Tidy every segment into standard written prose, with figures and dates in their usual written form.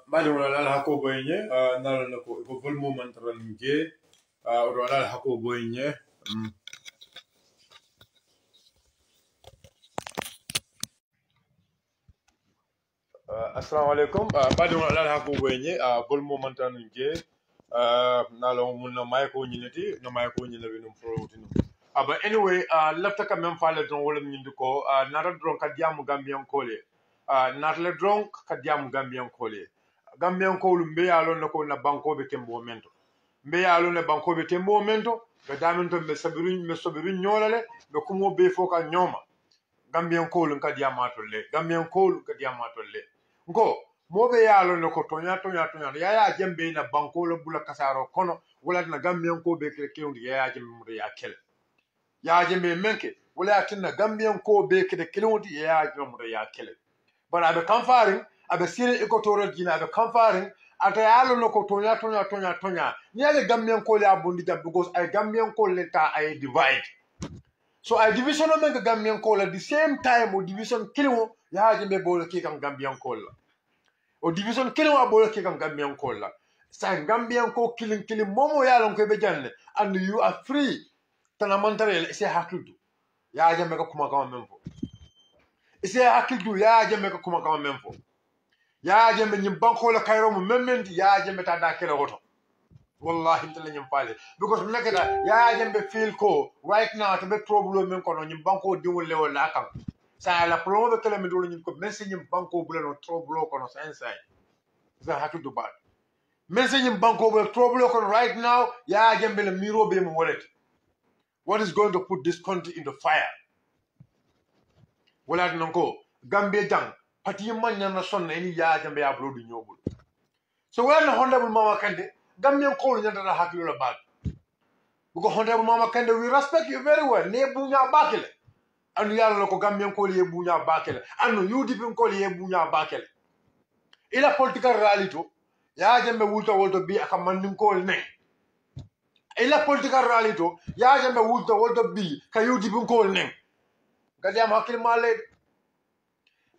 Bali wala la hako boyenye nala nako ko vol moment range wala la hako boyenye assalamu alaikum bali wala la hako boyenye vol moment range nala mun na may ko nyinati na may ko nyinabe no protinu but anyway lafta ka même fale don wala nyindi ko nara dron ka diamu gambian kole nata le dron ka diamu gambian kole gambian ko lumbe yalo nako na banko be tembo mento mbe yalo na banko be tembo mento be daminto be sobirin nyolale be kumo be foka nyoma gambian ko lun ka diamato le gambian ko lun ka diamato le ngo mobe yalo nako tonya ya jembe na banko lo bula kasaro kono wala na gambian ko be kele ya jembe ya kele ya jembe menke wala tinna gambian ko be kede kiloti ya jembe ya kele bara abe kamfaring abe sire equatorial guinea abe kamfaring ata yalo loko tonya ni ale gambian ko le abundi jam because ay gambian ko le ta ay divide so ay division o men gambian ko le the same time o division kilimo ya jembe bolo ki kan gambian ko la o division kilimo abolo ki kan gambian ko la sa gambian ko killing momo yalo ko be janne and you are free tana mantare se hakildu ya jembe ko kuma kama memfo ise hakildu ya jembe ko kuma kama memfo ya jembe nyim banko la kayro mo memmendi ya jembe ta da kele hoto wallahi mtele nyim pale because nakeda ya jembe feel ko right now to be problem men ko no nyim banko diwol le wala kan sa la promo be kele mi dolo nyim ko mensi nyim banko bu le no trouble ko no inside za hakildu bad mensi nyim banko bu trouble ko right now ya jembe le miro be mo wallet. What is going to put this country in the fire? Wala nanko Gambia jang pati man na son any ya jambe ya blodu nyobul. So when honorable Mama Kande Gambian ko nyanda na hakilo la bag. Because honorable Mama Kande we respect you very well. Ne bunya bakele. Anu yalla ko Gambian ko ye bunya bakele. Anu UDP ko ye bunya bakele. Ila political reality ya jambe wulto bi aka mandin ko ne. Ila political rally to ya jambe wulto bi ka UDP ko nen gadi am hakil male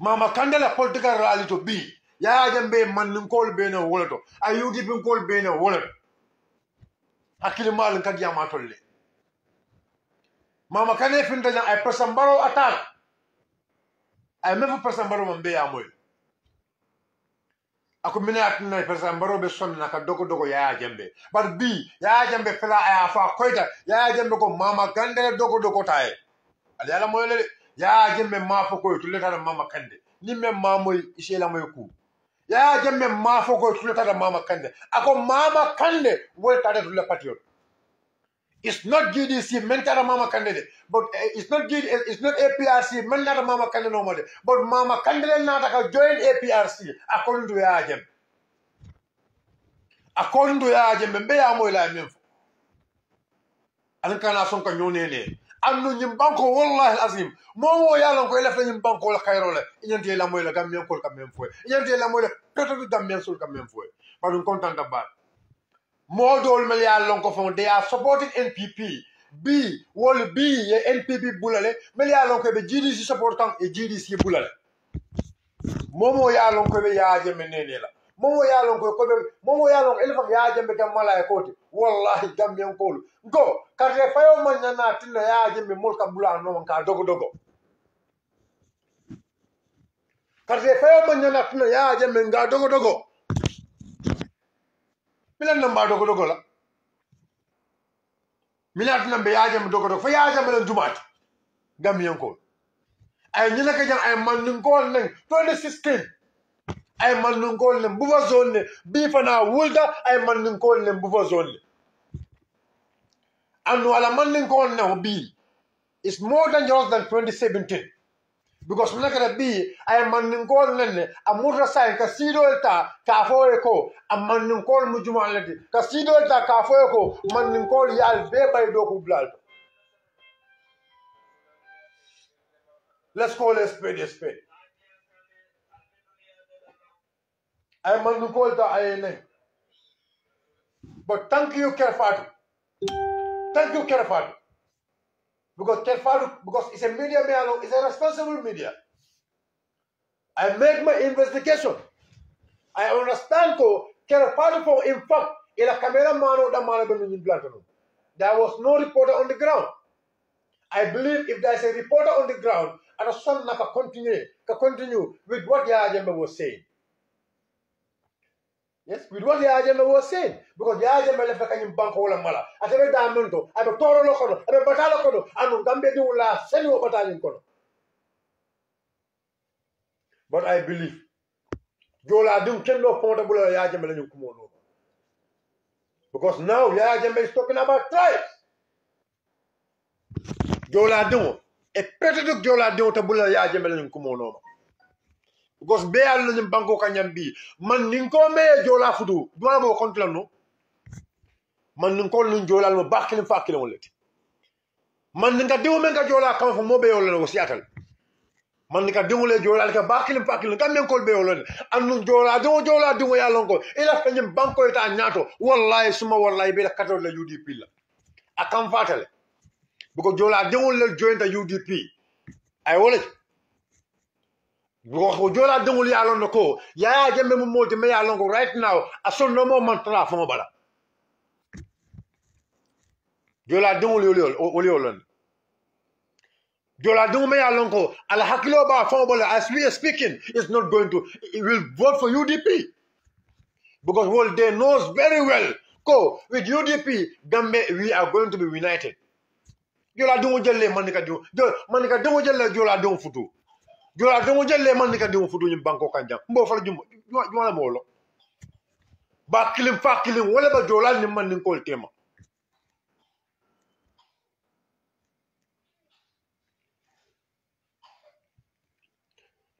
Mama Kandela political rally to bi ya jambe man ko be no wolato ay UDP ko be no wolato hakil male kadi am atolle Mama Kane finta jan ay presambaro attack ay mefu presambaro mambe ya moy ako minat na presambaro be sonna ka dogo ya jambe bar bi ya jambe fela ay fa koyta ya jambe ko Mama Kandela dogo tay ali ala moy le ya jambe ma fo ko tuleta da Mama Kande ni mem ma moy isela moy ku ya jambe ma fo ko tuleta da Mama Kande ako Mama Kande wol ta da le patriot. It's not GDC mentara Mama Kande but it's not APRC mentara Mama Kande no more but Mama Kande na ta join APRC according to ya jambe be ya moy la mem an kana son ko nyonene annu nyim banko wallahi alazim mo yalla ko elef nyim banko la khayro la ñente la moy la gamien ko kam même fois ñente la moy la toto gamien sul kam même fois par un content ba mo dol mel yalla ko fon they are supporting NPP B wol B ye NPP bulale mel yalla ko be GDC supportant e GDC bulale momo yalla ko be yaaje menene la momo yalla ko be momo yalla elef yaaje be kam mala e koti wallahi gamien ko go karte fayo man nana tinna ya jembe molka bula no ka dogo karte fayo man nana tinna ya jembe nga dogo milan namba dogo la milan namba ya jembe dogo fa ya jembe len jumat gamien ko ay ñina ka jang ay man ngol nen 2016 ay man ngol nen bu fa zone bi fa na wulda ay man ngol nen bu fa zone and wala manding ko now B is more dangerous than 2017 because when I be I am manding ko nene amurra sai ka sido ta ka fo ko am manding ko mujuma lati ka sido ta ka fo ko manding ko yal be bay do ko blal. Let's call a spade. I am manding ko ta ay but thank you Kerfatu. Thank you, Kerfadu. Because it's a media, it's a responsible media. I make my investigation. I understand ko kera party for in fact ila camera mano da mana be min blantano. There was no reporter on the ground. I believe if there is a reporter on the ground, and a son can continue with what Yaya Jammeh was saying. Yes, with what Yaya Jammeh was saying. Because Yaya Jammeh left the Kanyim Bank Hola Mala. I said, Diamonto, I have a Toro Locono, I have a Batala Kono, and Gambia Dula, send you a battalion Kono. But I believe Jola Dum Kendo Portable Yaya Jammeh and Kumono. Because now Yaya Jammeh is talking about tribes. Jola Dum, a pretty Jola Dum Tabula Yaya Jammeh and Kumono. Because be al no banko kanyambi man ninko me jola fudu duma mo kontla no man ninko no jola no bakil fakil wolet man ninka diwo men ka jola kan fo mo be yolo no siatal man ninka diwo le jola ka bakil fakil kam men kol be yolo anu jola diwo ya lonko ila kanyam banko eta nyato wallahi suma wallahi be la katol la UDP la akam fatale because jola diwo le join ta UDP ay wolet Jola dunguli alon ko Yaya Jammeh mo moti me alon ko right now aso no mo mantra fo bala Jola dunguli oli olon Jola dungu me alon ko ala hakilo ba fo bala as we are speaking is not going to it will vote for UDP because well they knows very well ko with UDP Gambia we are going to be united Jola dungu jelle manika dungu jelle Jola dungu futu Jola dongo jelle man ni ka dimu fudu nyim banko kanja mbo fala jum juma molo ba kilim fa kilim wala ba jola ni man ni ko tema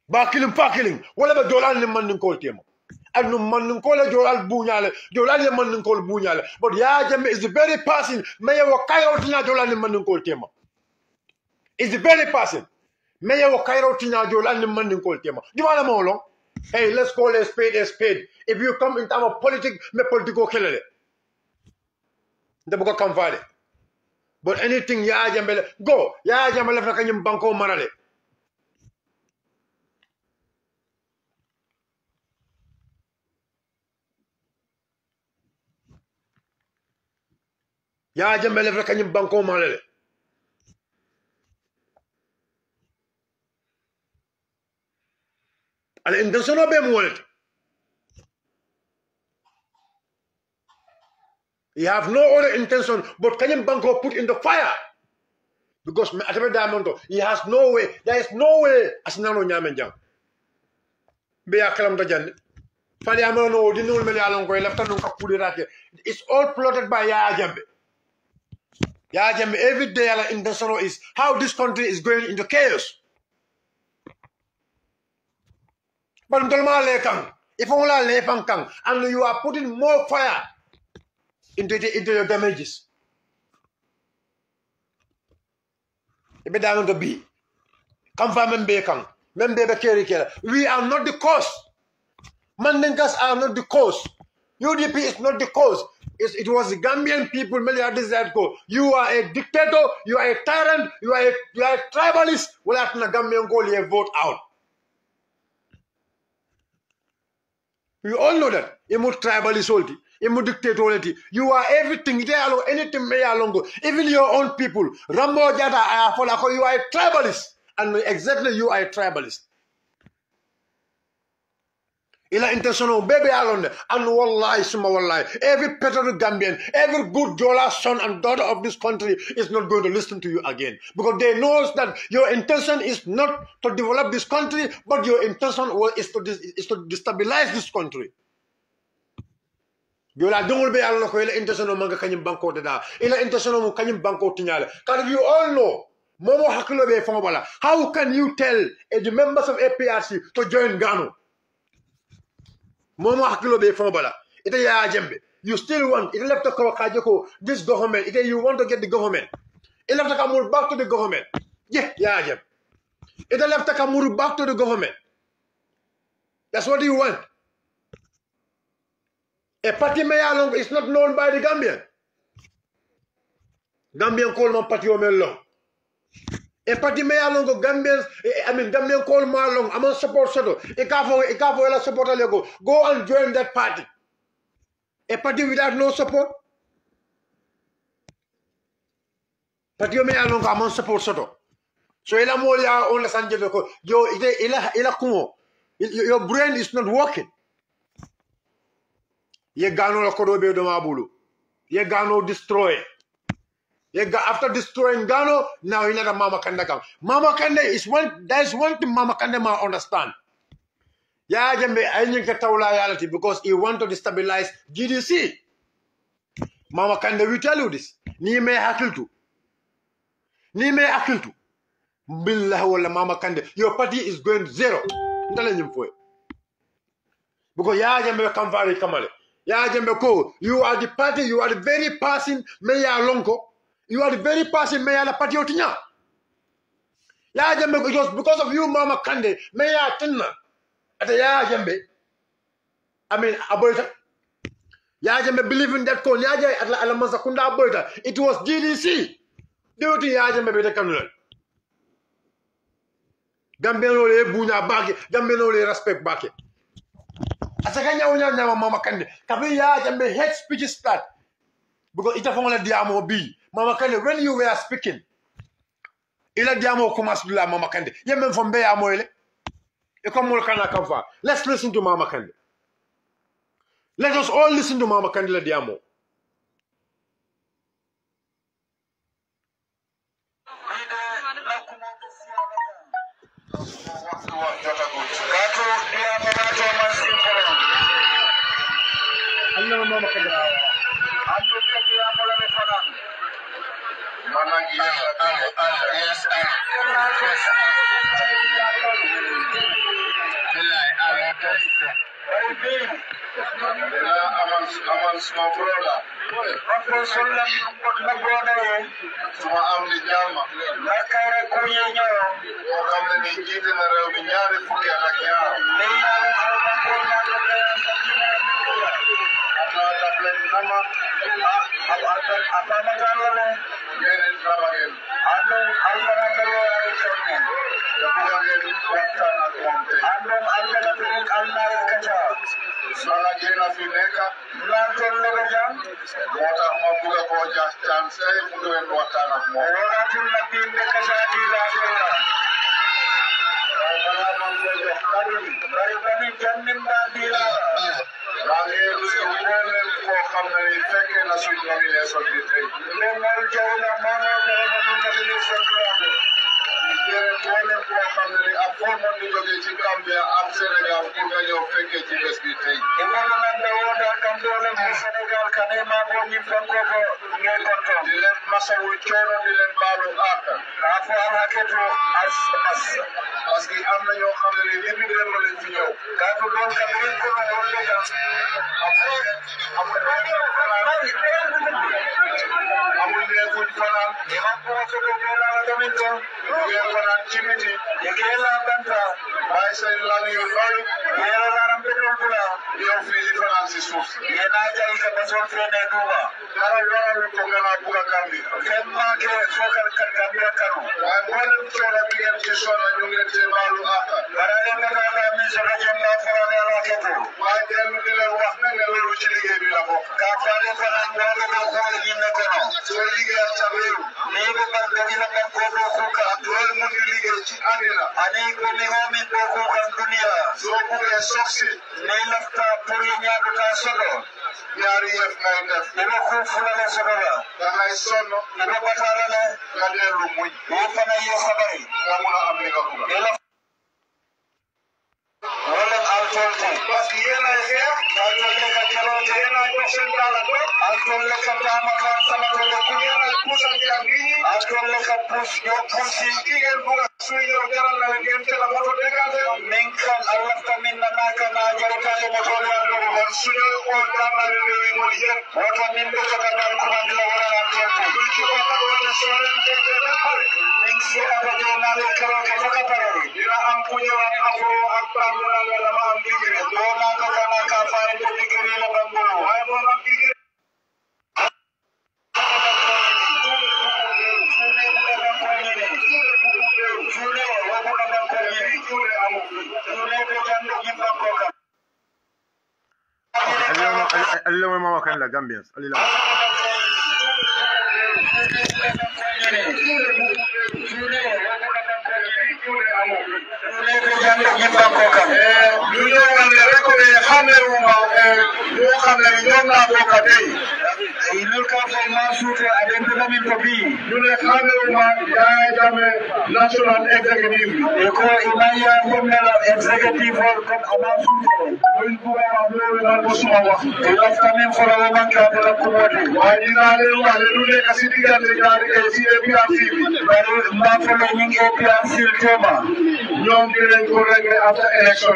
ba kilim fa kilim wala ba jola ni man ni ko tema anu man ni ko la jola buñale jola ni man ni ko buñale but Yaya Jammeh is the very person may wo kayo tina jola ni man ni ko tema is the very person may wo kairo tina jola ni man ni ko tema juma molo. Hey, let's call a spade a spade. If you come in terms of politics, me politico kelele. Ndabo come vale. But anything Yaya Jammeh go, Yaya Jammeh left kanyim banko marale. Yaya Jammeh left kanyim banko marale. And intention of them wallet. He have no other intention but kanyim banko put in the fire. Because he has no way. There is no way. Asinano nyamenjang. Be a kalam dajan. Fali amano dinul meli along ko left no kapuli rake. It's all plotted by Yaya Jammeh. Yaya Jammeh every day ala intention is how this country is going into chaos. But if only and you are putting more fire into your damages. We are not the cause. Mandinkas are not the cause. UDP is not the cause. It was the Gambian people. You are a dictator. You are a tyrant. You are a tribalist. Well, after the Gambian goal, you vote out. We all know that. Imu tribalist, imu dictatority. You are everything. Anything may along. Even your own people. Rambo Jata, you are a tribalist. And exactly you are a tribalist. Ila intentional baby alone. And wallahi, summa wallahi. Every patriotic Gambian, every good Jola son and daughter of this country is not going to listen to you again. Because they know that your intention is not to develop this country, but your intention is to destabilize this country. Jola dongul be alone ko ila intention o manga kanyim banko da. Ila intention o kanyim banko tinyale. Because you all know, Momo Hakilo be fongola. How can you tell the members of APRC to join Gano? Momo hakilo be fonbala. Ite Yaya Jammeh. You still want, it left to this government. Ite you want to get the government. It left to move back to the government. Yeah, Yaya Jammeh. It left to move back to the government. That's what you want. A party Mayalong is not known by the Gambian. Gambian call my party Omelong. e parti me alongo Gambians Gambian call malong among support soto e kafo la support alego go and join that party a party without no support parti me alongo among support soto so ila mo ya on la sanje ko yo ila kumo your brain is not working ye gano la kodo be do mabulu ye gano destroy after destroying Gano, now he let a Mama Kande come. Mama Kande is there's one thing Mama Kande ma understand. Yeah, Jambe, I think that's reality because he want to destabilize GDC. Mama Kande will tell you this. Ni me hakiltu. Billah wala Mama Kande. Your party is going zero. Because ya Jambe Kamvari Kamale. Ya Jambe Ko, you are the party, you are the very person, Mayor Lonko. You are the very person me la party otinya. Ya Jambe because of you Mama Kande me ya tinna. Ata ya Jambe. I mean aboita. Ya Jambe believe in that call. Ya Jambe at la Masakunda aboita. It was GDC. Duty ya Jambe be the kanul. Gambe no le bunya baki, Gambe no le respect baki. Asakanya unya Mama Kande. Kabi ya Jambe hate speech start. Because ita fonga diamo bi. Mama Kande, when you were speaking, ila diamo commence de la Mama Kande. Ye même from Beya Moyle. Et comme on can come. Let's listen to Mama Kande. Let us all listen to Mama Kande la diamo. Allah Mama Kande. Yes, amongst my brother. Suma am di jama. Nakara kuye nyawo. Kamne ni jite na rew mi ñaari fukki ak ñaar. Nama apa magana yene trabagen. Ando alfara dalo ay sonne. Ando alfara dalo Allah kacha. Sala jena fi neka. Lanton lo jam. Mota ma buga ko just chance ay fu do en waxtaan ak mo. Wala tin la tin de kacha di la dala. Wala mo ko jox bari bari jannim da di la. Lagi wala ko xamna ni fekke na suñu nomination bi tay. Le mal jawna mama dara na nomination bi wala ko xamna ni ak fo mo di joge ci Gambia ak Sénégal pour nga ñew fekke ci bes bi tay. Ina na ndawoda kam dole mu Sénégal kané ma bo ñi fanko ko ngeen konto. Di leen masawu coono di leen baalu ak. Afo am haketo as parce que am na ñoo xam ne depuis dem na leen fi ñëw. Kaatu doon ka ko ko wala ya. Amul ne ko fanaan. Am ko ko ko la tamit ko. Ngeen fanaan ci miti. Ngeen la banta. Bay say lan yu doy. Ngeen la ram ko kula. Yow fi di fanaan ci suuf. Ngeen a jay ka bason fene duba. Dara wala ko gëna bu ka kambi. Fen ma ke fokal kan kambi karu. Ay mo leen coono bi ngeen ci sonna ñu ngeen ci baalu ak. Dara leen na la mi so la jëm na fara la ketu. Waaye dellu di leen wax na ne loolu ci liggéey bi la bokk. Ka faale fanaan wala ko xool ñi ne ko no. So liggéey sa réew. Ni ko man do dina man ko do ko ka loolu mu ngi liggéey ci àddina. Ani ko mi ho min do ko kan dunia. So buggee soxsi. Ni lafta pour yi ñaadu ka solo. Ñaari yëf ngay def. Dina ko fulale solo la. Da ngay sonn. Dina bataala la. Nga dellu muñ. Yoo fana yoo xabari. Nga mun a am li nga bëgg. Wala altolte parce que yena xeex altolte ka kalote yena ko sen dala do altolte ka tama kan sama to ko yena pusa ya gi altolte ka pus yo pusi ki ngeen buga suyo jaral na ngeen te la moto degade min kan Allah ta min na ka na jarata e moto la do kon suyo ko dama rewi mo yen woto min do ka dal ko man la wala altolte ki ko ka wala soren te te pare min si abado na le karo ka ka pare dina am puñu afro ak wala ma am digiri do na ko kana ka faare to digiri la bambolo way mo am digiri alila mo mama kan la Gambians alila National executive. Executive after election.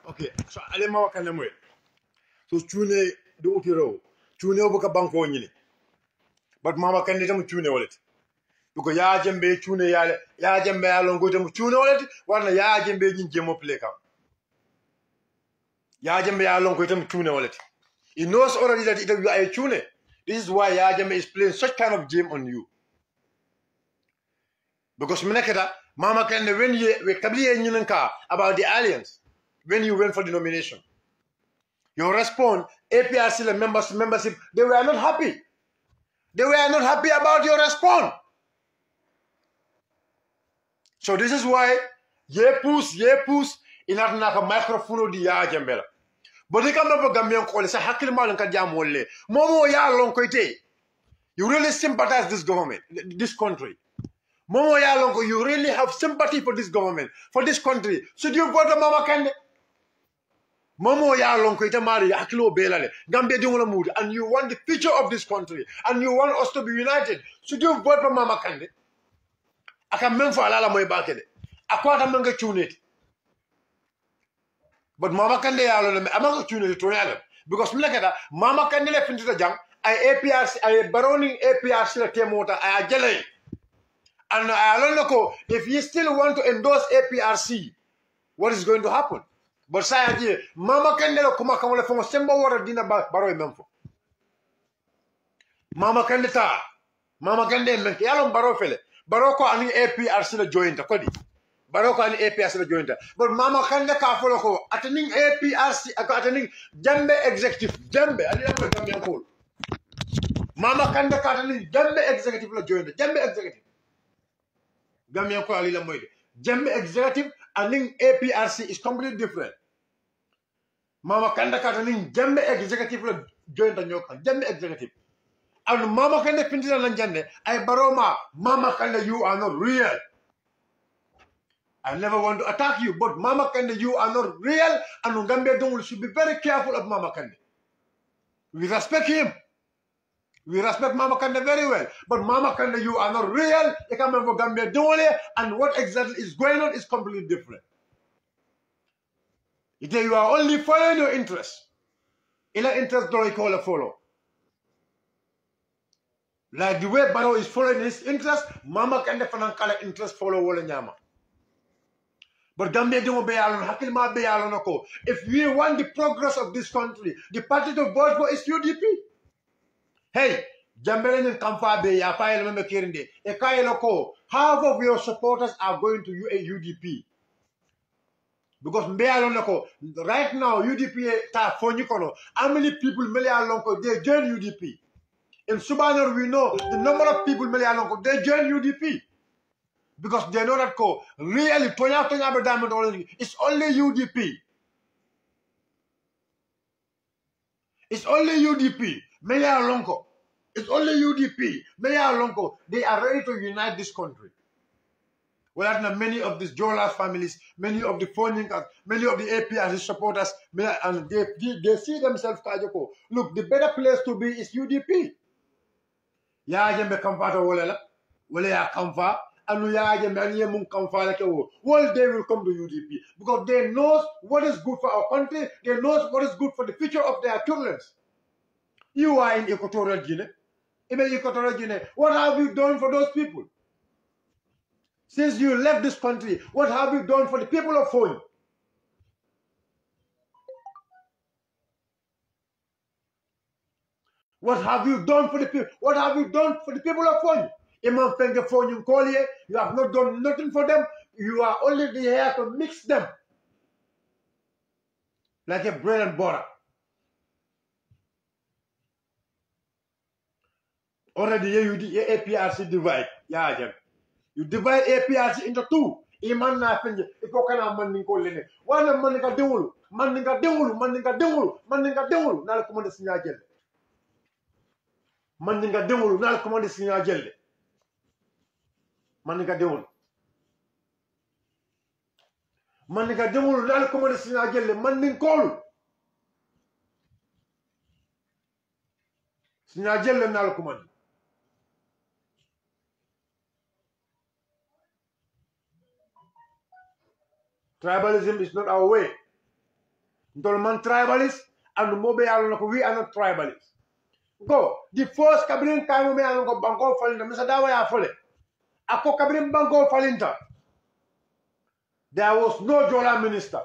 Okay, so ale ma wakane moy so tune do utiro tune obuka banko nyini but mama kandi tam tune wallet duko ya jembe tune ya jembe ya longo tam tune wallet warna ya jembe nyin jemo play kam ya jembe ya longo tam tune wallet he knows already that it you are a tune. This is why ya jembe is playing such kind of game on you because minekata mama kandi when you we kabliye nyinka about the alliance when you went for the nomination. Your response, APRC membership, they were not happy. They were not happy about your response. So this is why ye push, inatnaka microphone di ya jambela. But they come up Gambian call say hakil malan ka jamole. Momo ya long koite. You really sympathize this government, this country. Momo ya long you really have sympathy for this government, for this country. Should you vote for Mama Kande? Momo ya lonko ite mari akilo belale Gambia di wala mood and you want the future of this country and you want us to be united. Should you vote for Mama Kande? Aka memfo alala moy bakede akwata manga tuneti but Mama Kande ya lo me amanga tuneti to yalla because mlekata Mama Kande le finta jang ay APRC ay baroni APRC la temota ay jele and I don't know if you still want to endorse APRC what is going to happen. But say Mama Kande lo kuma kamole fongo semba wara dina baro memfo. Mama Kande menke yalon baro fele. Baro ko ani APRC la jointa kodi. Baro ko ani APRC la jointa. But Mama Kande ka folo ko ataning APRC ataning Jambe executive Jambe ali la Gambian ko. Mama Kande ka ataning Jambe executive la jointa. Jambe executive. Gambian ko ali la moyde. Jambe executive and APRC is completely different. Mama Kande kataning Jambe executive la join the nyoka Jambe executive. And Mama Kande pintina lanjande ay baroma Mama Kande you are not real. I never want to attack you, but Mama Kande you are not real and Gambia don't should be very careful of Mama Kande. We respect him. We respect Mama Kande very well. But Mama Kande, you are not real. You come from Gambia Dole, and what exactly is going on is completely different. You are only following your interest. Ila interest don't call a follow. Like the way Barrow is following his interest, Mama Kande Fanankala interest follow Wala Nyama. But Gambia Dole Bayalon, Hakilma Bayalonoko. If we want the progress of this country, the party to vote for is UDP. Hey, Jambelen Kamfa Bay, Apai Lama Kirinde, Ekailoko, half of your supporters are going to UDP. Because right now, UDP, how many people they join UDP? In Subanur, we know the number of people they join UDP. Because they know that really, it's only UDP. It's only UDP. It's only UDP. They are ready to unite this country. Well, many of these Jola families, many of the Phoninkas, many of the APRC supporters, and they see themselves, Kajoko. Look, the better place to be is UDP. Ya jembe kamfata wala wala ya kamfa anu ya jembe anu yemun kamfa like all they will come to UDP because they know what is good for our country, they know what is good for the future of their children. You are in Equatorial Guinea. In Equatorial Guinea, what have you done for those people? Since you left this country, what have you done for the people of Foni? What have you done for the people? What have you done for the people of Foni? Imam Fenge Foni Nkolye, you have not done nothing for them. You are only here to mix them like a bread and butter. Already you APRC divide. Yeah, you divide APRC into two. Iman na fenge ikokana manding kolene. Wana mandinga dewulu, mandinga dewulu, mandinga dewulu, mandinga dewulu. Nala komande sinya jelle. Mandinga dewulu nala komande sinya jelle. Mandinga dewulu. Mandinga dewulu nala komande sinya jelle. Manding kolu. Sinya jelle nala komande. Tribalism is not our way. Ndolman tribalist and mobe alonako we are not tribalists. Go. The first cabinet time me alonako banko falinta. Mr. Dawa ya fole. Ako cabinet banko falinta. There was no Jola minister.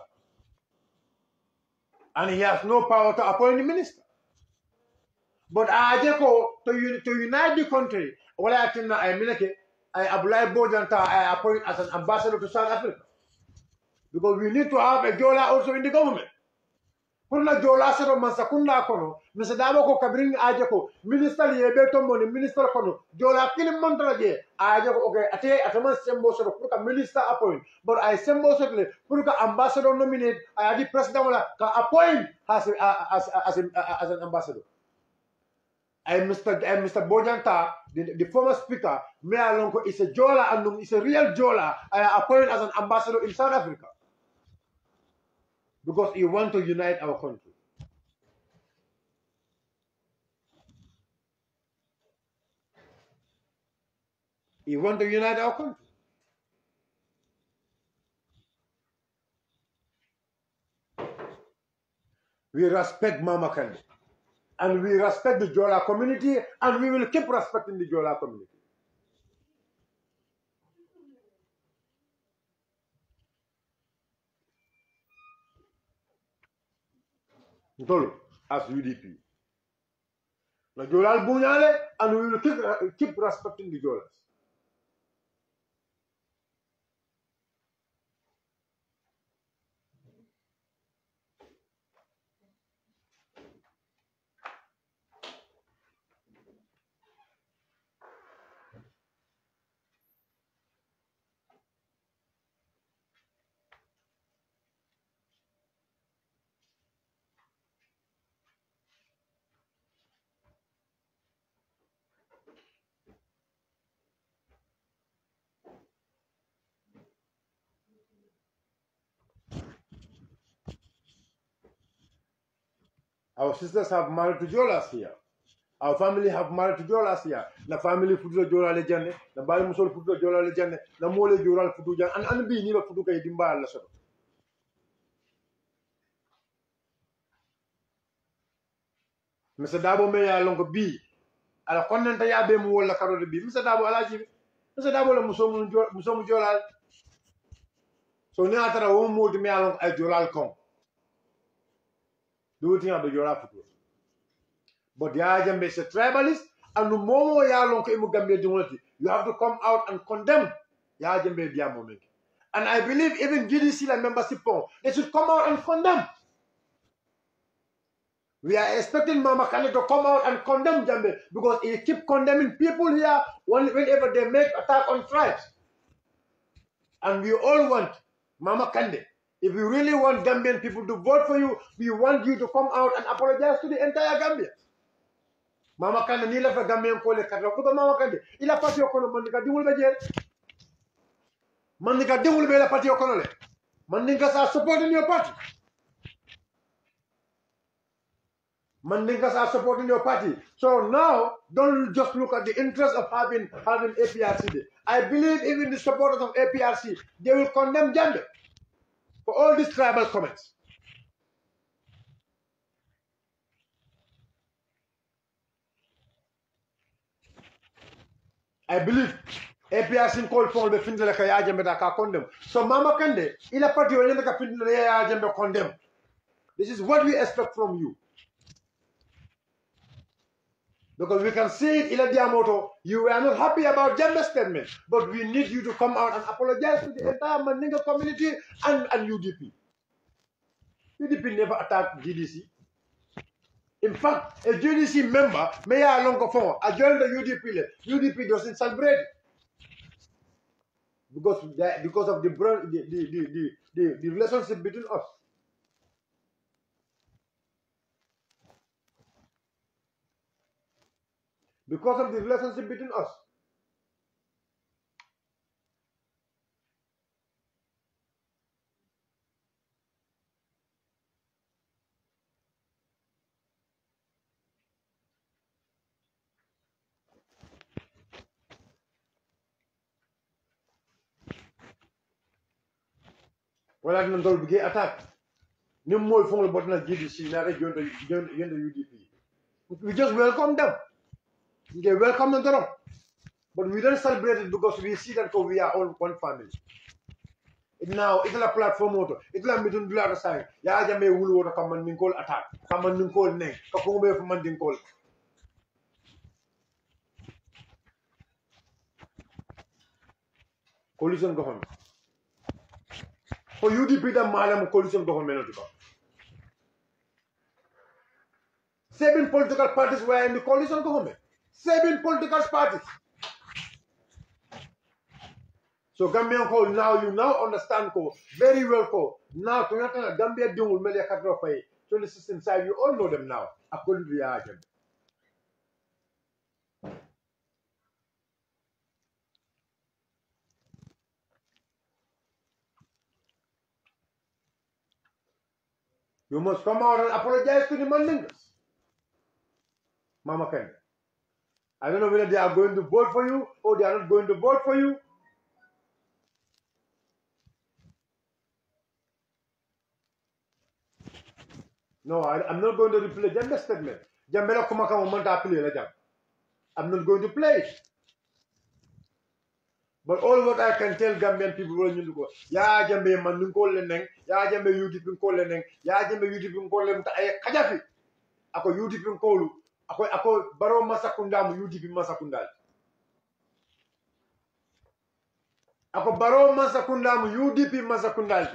And he has no power to appoint the minister. But Ajeko to unite the country, what I think I mean I Abulai Bojanta I appoint as an ambassador to South Africa. Because we need to have a Jola also in the government. Kuna Jola sero masakunda kono, Mr. Dabo ko kabring Ajeko, minister yebeto moni, minister kono, Jola kilim montalaje, Ajeko okay, ate ataman sembo sero puruka minister appoint. But I sembo sero puruka ambassador nominate, I the president wala ka appoint as an ambassador. Mr. Bojanta, the former speaker, me alonko is a Jola and is a real Jola. I appoint as an ambassador in South Africa. Because he want to unite our country. He want to unite our country. We respect Mama Kandeh. And we respect the Jola community, and we will keep respecting the Jola community. Ntolo, as UDP. The Jola bunyale, and we will keep respecting the Jolas. Our sisters have married to Jolas here. Our family have married to Jolas here. The family futu Jola legend, the bali musol futu Jola legend, the mole Jola futu jan, and be never futu kay dimba la soro. Mr. Dabo me ya longo bi. Ala konenta ya be mu wala karode bi. Mr. Dabo alaji. Mr. Dabo la musomu Jola. So ni atara wo mo me ya longo ay Jola kon. Do thing about Jola futu. But Yajambe is a tribalist, and the momo yalonko imugambe jumoti. You have to come out and condemn Yajambe Diamond. And I believe even GDC and membership, they should come out and condemn. We are expecting Mama Kandeh to come out and condemn Jambe because he keep condemning people here whenever they make attack on tribes. And we all want Mama Kandeh. If you really want Gambian people to vote for you, we want you to come out and apologize to the entire Gambia. Mama Kandeh ni la fa Gambian ko le katla ko Mama Kandeh ila pati ko no man ka diwul ba jeel Mandinka dengul be la party okonole. Mandinkas are supporting your party. Mandinkas are supporting your party. So now, don't just look at the interest of having APRC there. I believe even the supporters of APRC, they will condemn Jammeh for all these tribal comments. I believe APRC call for the Findle Kayajambe that can condemn. So Mama Kande, ila party will never Findle condemn. This is what we expect from you. Because we can see it, Ila Diamoto, you were not happy about Jammeh's statement, but we need you to come out and apologize to the entire Mandinka community and UDP. UDP never attacked GDC. In fact, a GDC member, Mayor Lonkofon, joined the UDP. UDP doesn't celebrate because of the relationship between us. Because of the relationship between us. Well, I don't know if attack. No more from the bottom of GDC, now they join the UDP. We just welcome them. They welcome them. But we don't celebrate it because we see that we are all one family. Now, it's a platform auto. It's a meeting to the other side. Ya Jammeh will water come and call attack. Come and call name. Come away from Manding call. Coalition government. For UDP, the Malam coalition government. 7 political parties were in the coalition government. 7 political parties. So Gambian call now, you now understand call very well call. Now to Gambia doing will make a cut off a 2016 side, you all know them now. According to the agent. You must come out and apologize to the Mandinkas. Mama Kende. I don't know whether they are going to vote for you or they are not going to vote for you. No, I'm not going to replay Jammeh's statement. Jammeh kumaka momenta play la jam. I'm not going to play it. But all what I can tell Gambian people when you go, ya Jammeh man call leneng, ya Jammeh UDP call leneng, ya Jammeh UDP call lem ta ay kajafi. Ako UDP call ako baro masakunda mu UDP masakundal. Ako baro masakunda mu UDP masakundal.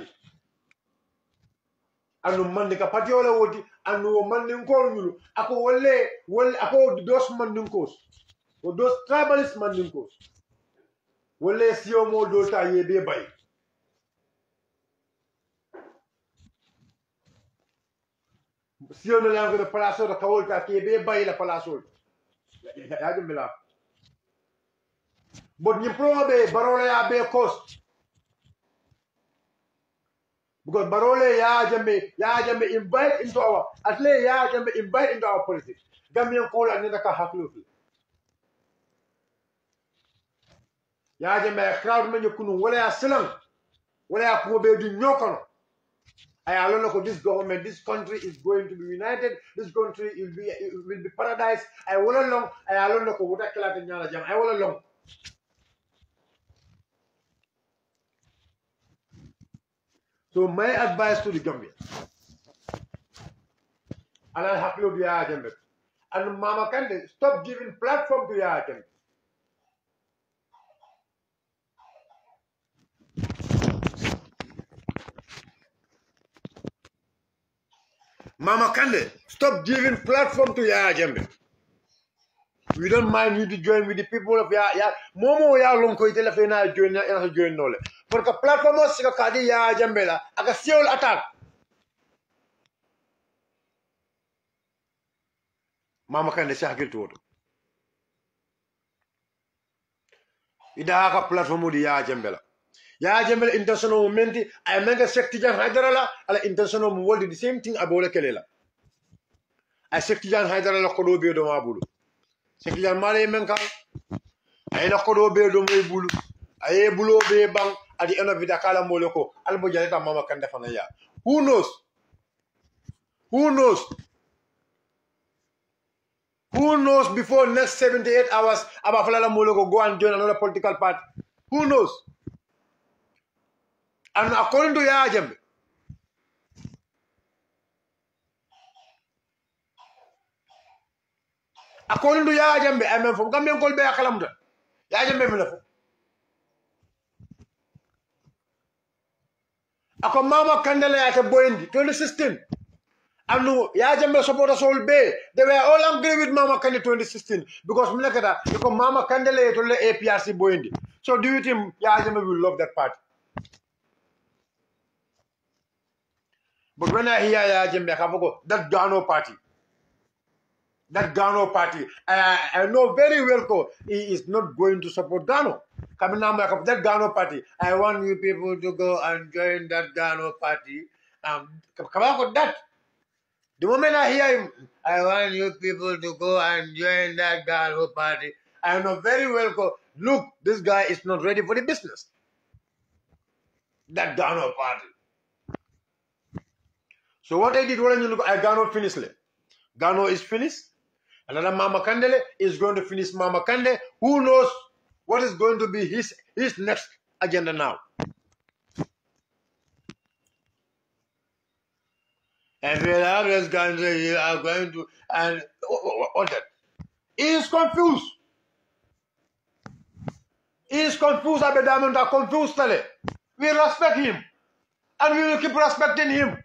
Anu Mandinka patiola woti anu Mandinko nyulu ako wole ako dos Mandinkos o dos tribalist Mandinkos wole siyo mo do ta yebe bay siyo no lango de palaso da kawolta ke be bay la palaso ya jembela but ni probe barola ya be cost. Because Barole ya Jammeh invite into our invite into our politics. Gambian call and never haklufi. Ya Jammeh crowd men kunu wala ya silang wala ya kube du nyokono. I alone this government, this country is going to be united. This country will be paradise. I will along. I alone ko wuta kala nyala jam. I will along. So my advice to the Gambia, and I'll have to Yaya Jammeh. And Mama Kande, stop giving platform to Yaya Jammeh. Mama Kande, stop giving platform to Yaya Jammeh. We don't mind you to join with the people of Yaya. Momo ya lonko itela fena join nole. Porque platform os sika kadi Yaya Jammeh la aga siol attack. Mama Kande si hakil to. Ida haka platform di Yaya Jammeh la. ya Jammeh intention o menti ay menga Cheikh Tidiane Haidara la ala intention o woldi the same thing abole kelela ay Cheikh Tidiane Haidara la ko do be do ma bulu Cheikh Tidiane male men kan ay la ko do be do moy bulu ay bulo be bang adi eno vida kala mole ko albo jaleta mama kan defana ya who knows before next 78 hours aba falala mole ko go and join another political party who knows and according to ya Jammeh I mean from Gambian kol be akalamta ya Jammeh mi la fo ako mama kandela ya ta boyndi 2016 anu ya Jammeh supporters all be they were all agree with Mama Kandeh 2016 because minakata because Mama Kandeh to le APRC boyndi so do you think ya Jammeh will love that party but when I hear ya Jammeh that Gano party I know very well he is not going to support Gano coming now that Gano party I want you people to go and join that Gano party come on that. The moment I hear him, I want you people to go and join that Gano party. I know very well, look, this guy is not ready for the business. That Gano party. So what I did when you look, I Gano finished. Gano is finished. Another Mama Kandeh is going to finish Mama Kandeh. Who knows what is going to be his next agenda now? And we are always going to, and all that. He is confused. Abedamon are confused. We respect him. And we will keep respecting him.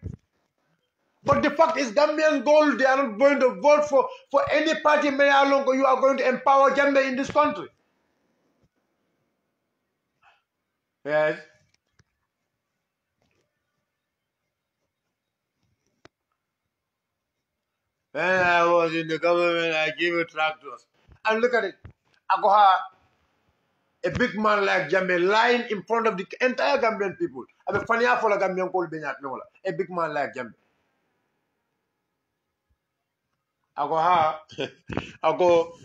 But the fact is, Gambian gold, they are not going to vote for any party. May along you are going to empower Jammeh in this country. Yes. When I was in the government, I gave you tractors. And look at it. A big man like Jammeh lying in front of the entire Gambian people. A big man like Jammeh.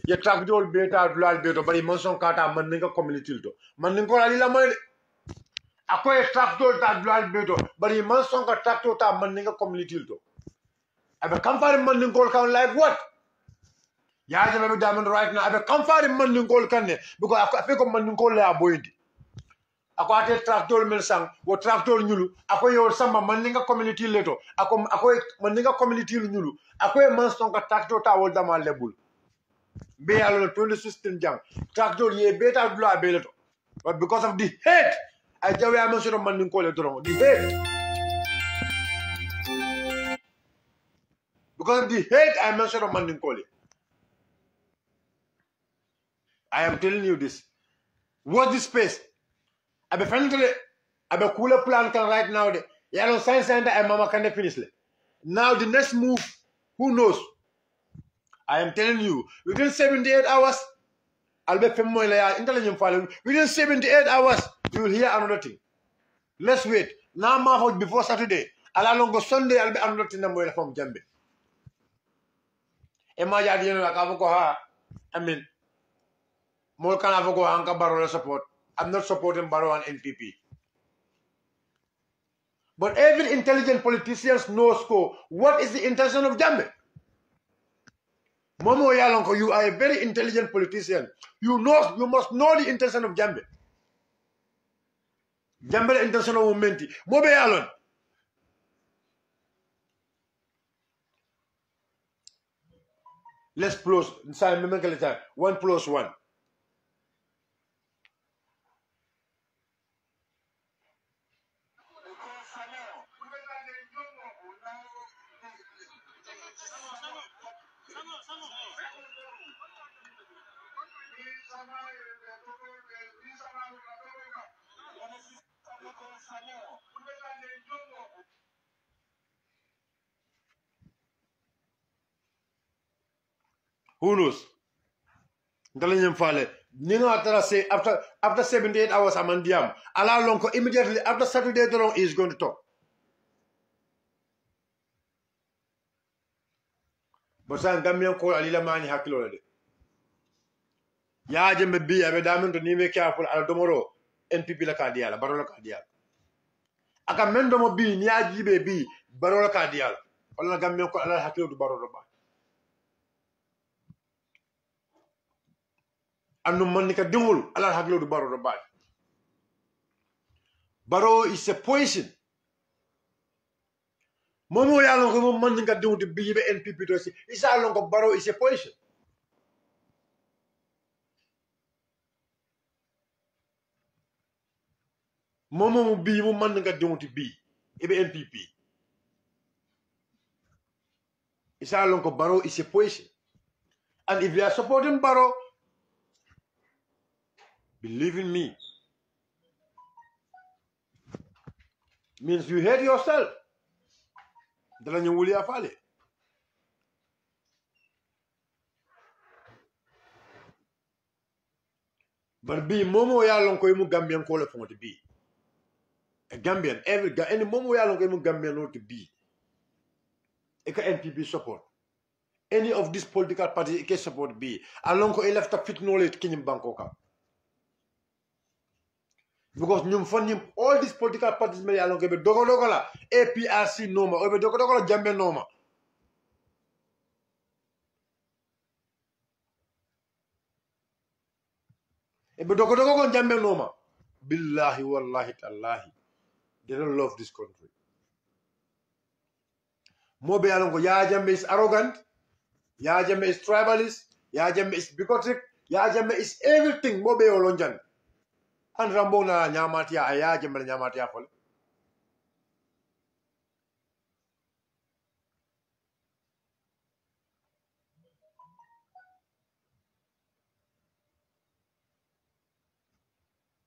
Ye tractor beta dual beto bari monson kata maninga community to. Maningo alila moy a tractor ta dual beto bari monson ka tractor ta maninga community to. Abe compare maningo kan like what? Ya Jammeh diamond right now. Abe compare maningo kan ne because I feel maningo le aboyindi. Ako ate tractor men sang wo tractor nyulu ako yo samba maninga community leto ako maninga community nyulu ako e manston ka tractor ta wol dama lebul be alo 2016 jang tractor ye beta dula be leto but because of the hate I jawe am sure maningo le dron the hate because of the hate I am sure maningo le I am telling you this watch this space abe fanitele abe kula plan kan right now de yalo science center and Mama Kandeh finish le now the next move who knows I am telling you within 78 hours I'll be familiar ya intelligent following within 78 hours you will hear another thing let's wait now ma hold before Saturday ala longo Sunday I'll be another thing na from Jammeh e ma ya di la ka ko ha I mean more can have go anka Barrow support I'm not supporting Barrow and NPP. But every intelligent politician knows what is the intention of Jammeh. Momo Yalonko, you are a very intelligent politician. You must know the intention of Jammeh. Jammeh intention of Momenti. Mobe Yalon. Let's close. 1 plus 1. Who knows? Intelligent fale. Ninga Tara say after 78 hours amandiam. Ala lonko immediately after Saturday long is going to talk. But san Gambian call alila mani hakilo de. Ya jembe bi abe damen to niwe careful ala domoro NPP la kadiala barola kadiala. Aka mendo mo bi ni ajibe bi barola kadiala. Wala Gambian ko ala hakilo du barola ba. Anu man nika dingul ala hakilo du barola ba. Baro is a poison. Momo ya lonko mo man nika dingul to bi be NPP to si. Isa lonko baro is a poison. Momo mu bi mu man nika dingul to bi ebe NPP. Isa lonko baro is a poison. And if you are supporting Baro, believe in me, means you hate yourself. Dala ñu wuli afale. But be momo ya lon ko mu Gambian ko le fon to be. A Gambian, any momo ya lon ko mu Gambian no to be. E ka NPP support. Any of these political parties can support be. Along ko left a fit knowledge kinyim banko ka. Because ñum fon all these political parties me along ko be dogo la APRC noma o be dogo la Jambe noma. E be dogo ko Jambe noma. Billahi wallahi tallahi. They don't love this country. Mo be along ko ya Jambe is arrogant. Ya Jammeh is tribalist. Ya Jammeh is bigoted. Ya Jammeh is everything. Mo be olonjan. And Rambo na nyamatia ya Jammeh nyamatia fole.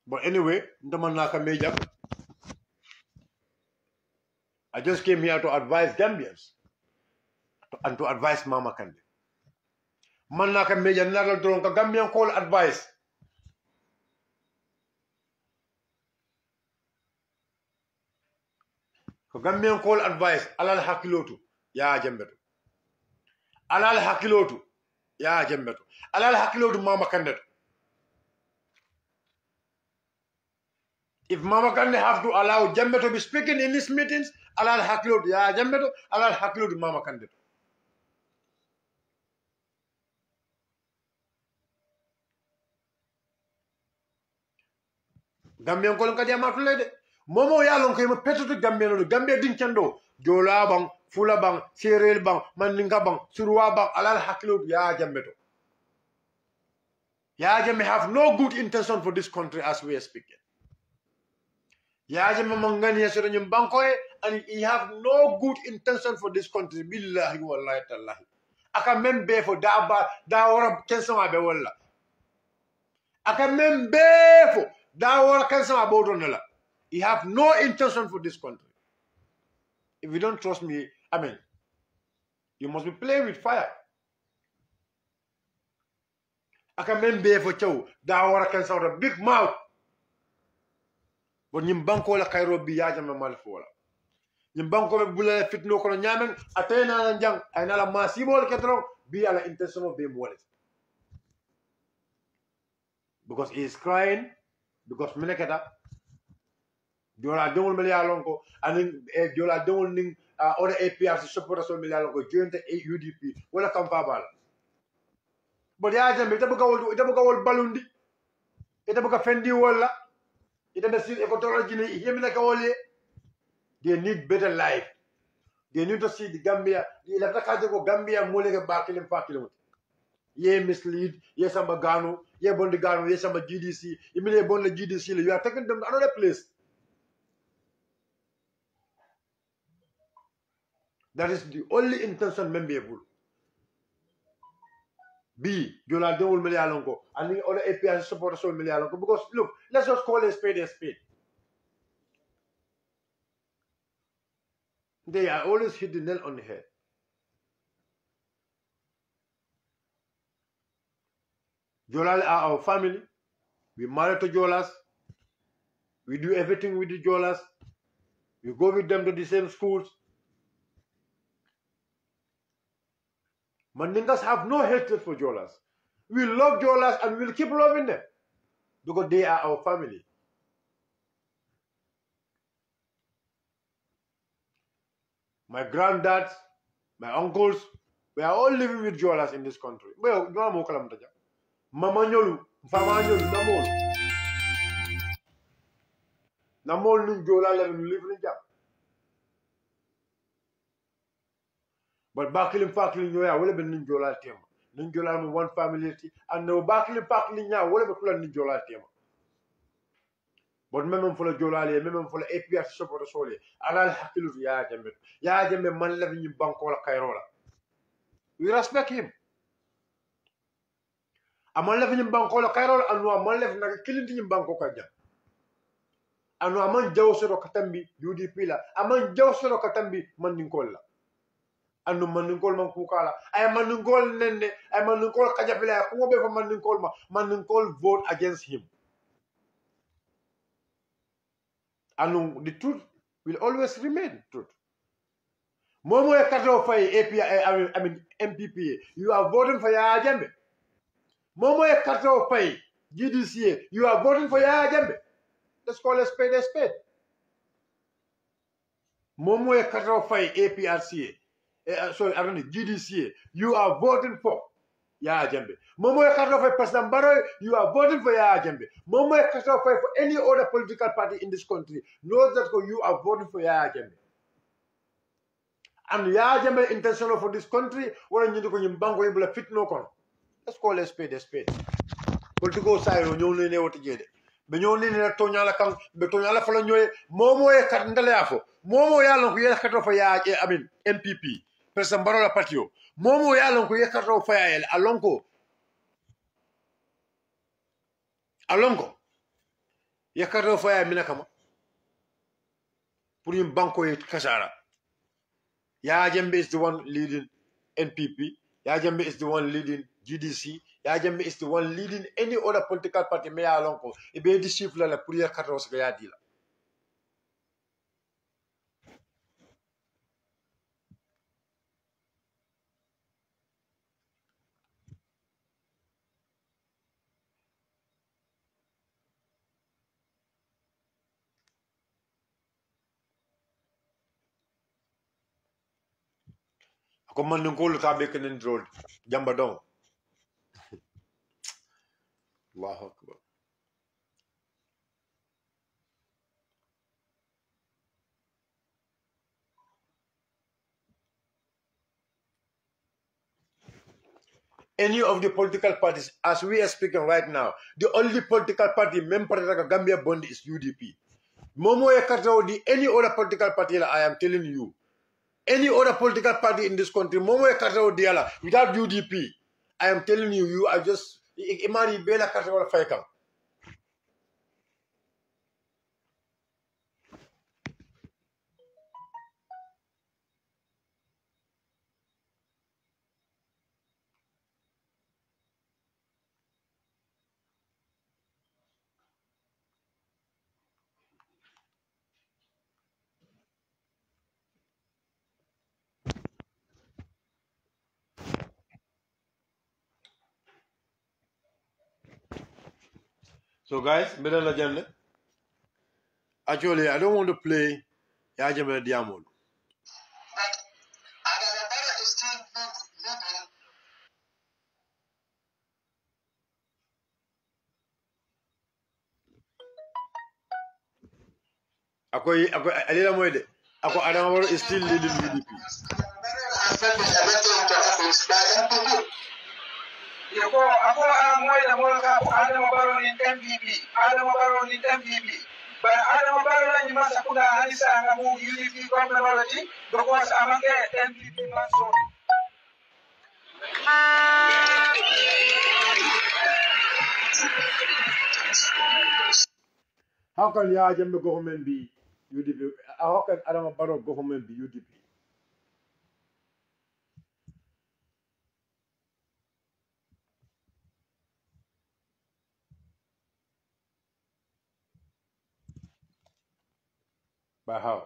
But anyway, ndamanaka meja. I just came here to advise Gambians and to advise Mama Kandeh. Manaka meja naral dron ka Gambian call advice. Ko Gambian call advice alal hakilotu ya Jambeto. Alal hakilotu ya Jambeto. Alal hakilotu Mama Kandeh. If Mama Kandeh have to allow Jambeto to be speaking in these meetings, alal hakilotu ya Jambeto, alal hakilotu Mama Kandeh. Gambian ko kadi amatule de momo ya lon ko mo petuto Gambian no Gambia dinkendo jola bang fula bang serel bang mandinga bang surwa bang alal hakilo ya Jambeto. Ya Jammeh have no good intention for this country as we are speaking. Ya Jammeh mangani yasoro nyum banko and he have no good intention for this country billahi wallahi tallahi aka membe fo da wara kenso abe wala aka membe fo da wara kenso about on la. He have no intention for this country. If you don't trust me, I mean, you must be playing with fire. Aka membe fo chow da wara kenso a big mouth. But nyimbanko la Cairo bi ya Jammeh mal fo la. Nyimbanko be bula fitno ko nyamen atena na jang ay na la masibol ketro bi ala intention of being wallet. Because he is crying because mineketa jola dongol melia lonko anin jola dongol ning other APRC supporters so melia lonko jointe UDP wala kampabal. But ya Jammeh ita buka wol balundi ita buka fendi wala ita be see ecology ni yemina ka wole. They need better life. They need to see the Gambia. The electric Gambia molega bakilim fakilim. Ye mislead, ye samba Gano, ye bondi Gano, ye samba GDC, you mean bon the GDC, you are taking them to another place. That is the only intention memorable. B, Jola Dewul Melialongo, and the other API supporters of Melialongo. Because look, let's just call a spade a spade. They are always hit the nail on the head. Jolas are our family. We married to Jolas. We do everything with the Jolas. We go with them to the same schools. Mandingas have no hatred for Jolas. We love Jolas and we'll keep loving them because they are our family. My granddads, my uncles, we are all living with Jolas in this country. Well, Mama Nyolu, Mfama Nyolu, Namol ni Jola live in Jam. But Bakilin Fakilin Yoya will have been Ninjola Tema. Ninjola one family, and no Bakilin Fakilin Ya will have a Ninjola Tema. But memon for the Jolali, memon for the APS support solely. And I'll have to lose Yajambe. Yajambe man living in Bancola Kairola. We respect him. A man living in Bancola Kairola and no man living like killing in Banco Kaja. And no man Josero Katambi, UDP la. A man Josero Katambi, Mandinkola. And no Mandingol Mankukala. I am Mandingol Nene, I am Mandingol Kajapila, who will be for Mandingol, Mandingol vote against him. And the truth will always remain truth. Momo e kato for API, I mean MPP. You are voting for Yaya Jammeh. Momo e kato for GDCA. You are voting for Yaya Jammeh. Let's call a spade a spade. Momo e kato for APRCA. Sorry, I don't know, GDCA. You are voting for Yaya Jammeh. Momo e kato for President Barrow. You are voting for Yaya Jammeh. Momo e kato for any other political party in this country. Know that you are voting for Yaya Jammeh. And Yaya Jammeh intentional for this country, what you do when you bank able to fit no con. Let's call a spade a spade. Political side on you know what to get. But you only need a Tonyala come, but Tonyala follow you. Momo e Candaleafo. Momo yalon kuya kato for ya, I mean MPP. President Barola Patio. Momo yalon kuya kato for ya, Alonko. Alonko. Yakato for ya Minakama. Put him banko e Kasara. Yaya Jammeh is the one leading NPP. Yaya Jammeh is the one leading GDC. Yaya Jammeh is the one leading any other political party. Me alonko. Ibe di chief la priya katos gaya dila. Ako man nung kolo tabi kenen drone. Jamba dong. Allahu Akbar. Any of the political parties, as we are speaking right now, the only political party member of Gambia Bond is UDP. Momo Ekatao, any other political party, I am telling you, any other political party in this country, Momo Ekatao Diala, without UDP, I am telling you, you are just Imari Bela Katao Faikam. So guys, actually I don't want to play Yajame Diamond. Ako alila moide. Ako Adama Barrow is still leading UDP. Ako moide molka Adama Barrow ni MPP. Adama Barrow ni MPP. But Adama Barrow ni masakuna hanisa ngamu UDP government already because amake MPP maso. How can Yaya Jammeh government be UDP? How can Adama Barrow government be UDP? By how?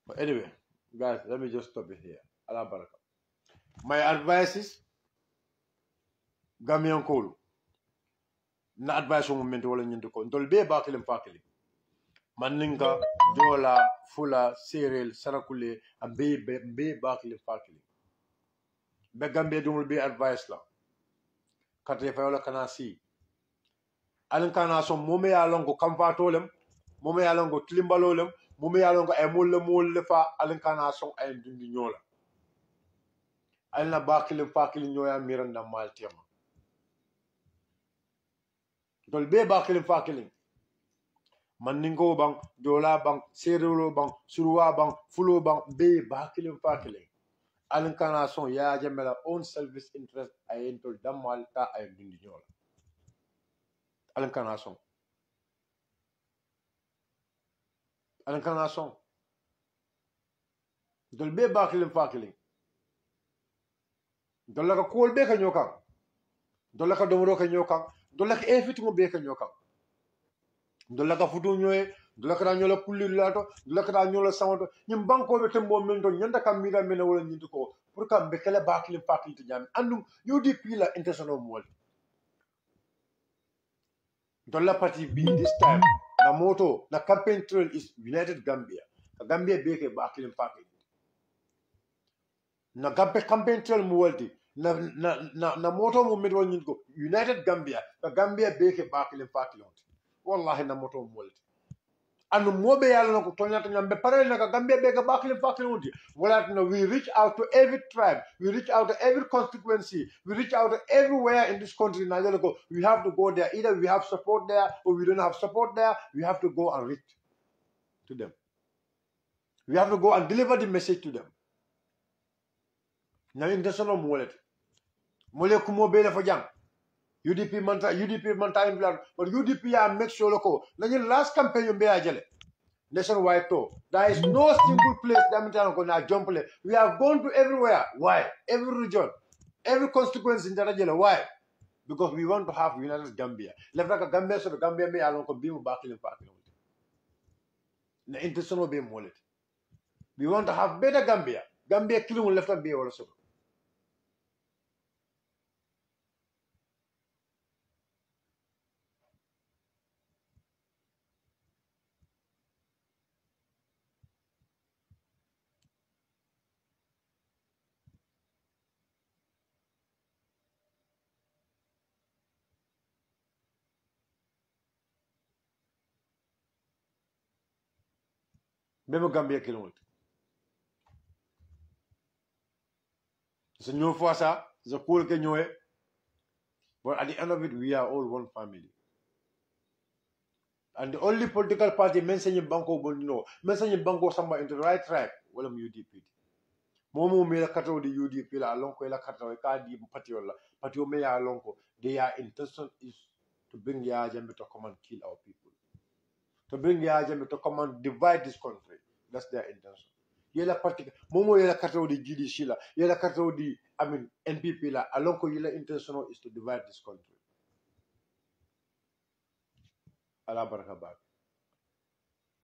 But anyway, guys, let me just stop it here. Allah baraka. My advice is Gambian Kolu. Na advice on moment wala nyinto ko. Ndol be bakilim fakili. Maninga, Jola, Fula, Serel, Sarakule, and be bakilim fakili. Be Gambia dumul be advice la. Kate fayola kana si. Alin kana so mome ya longo kamfatolem, mome ya longo tlimbalolem, mome ya longo ay mulle fa alin kana so ay dundi nyola. Alin na bakilim fakili nyoya miranda maltema. Dol be bakilim fakili. Maningo bang, Jola bang, Serelo bang, Suruwa bang, Fulo bang, be bakilim fakili. Alin kana so ya jamela own selfish interest ay entol damal ta ay dundi nyola. Alin kana so. Alin kana so. Dol be bakilim fakili. Dol ka kool be ka nyokan. Dol ka domoro ka nyokan. Dol ka efiti be ka nyokan. Dol ka futu nyoy, dol ka nyola kulli lato, dol ka nyola samoto. Nyim banko be tembo men do nyanda kam mira men wala nyindu ko pour kam be kala bakilim fakili to jam. Andum UDP la international mol. Dollar party B this time. The motto, the campaign trail is United Gambia. The Gambia beke bakilim fakili. Na campaign trail muwalti. Na motto mo medwal nyinko United Gambia. The Gambia beke bakilim fakili. Wallahi na motto muwalti. Anu mobe yalla nako tonyata nyambe parel na Gambia beke bakilim fakili. Wala we reach out to every tribe. We reach out to every constituency. We reach out to everywhere in this country. We have to go there. Either we have support there or we don't have support there. We have to go and reach to them. We have to go and deliver the message to them. Now international wallet. Mole kumo bele for jang. UDP manta blood. But UDP make sure loko. Now last campaign you be ajele. Nationwide tour. There is no single place that gonna jump. We have gone to everywhere. Why? Every region, every constituency in Tarajela. Why? Because we want to have United Gambia. Left like a Gambia, so the Gambia may along be back in the international beam wallet. We want to have better Gambia. Gambia killing left and be also. Même Gambia killing. It's a new for us, it's a cool Kenyoe. But at the end of it, we are all one family. And the only political party mentioning Banco Bondino, mentioning Banco somewhere into the right track, well, UDP. Momo me la kato the UDP la alonko la kato ka di patiola. Patio me ya alonko. Their intention is to bring the Ajambe to come and kill our people. To bring the Ajambe to come and divide this country. That's their intention. Yela party momo yela kato the GDC la, yela kato the NPP la alonko yela intention is to divide this country. Allah baraka bak.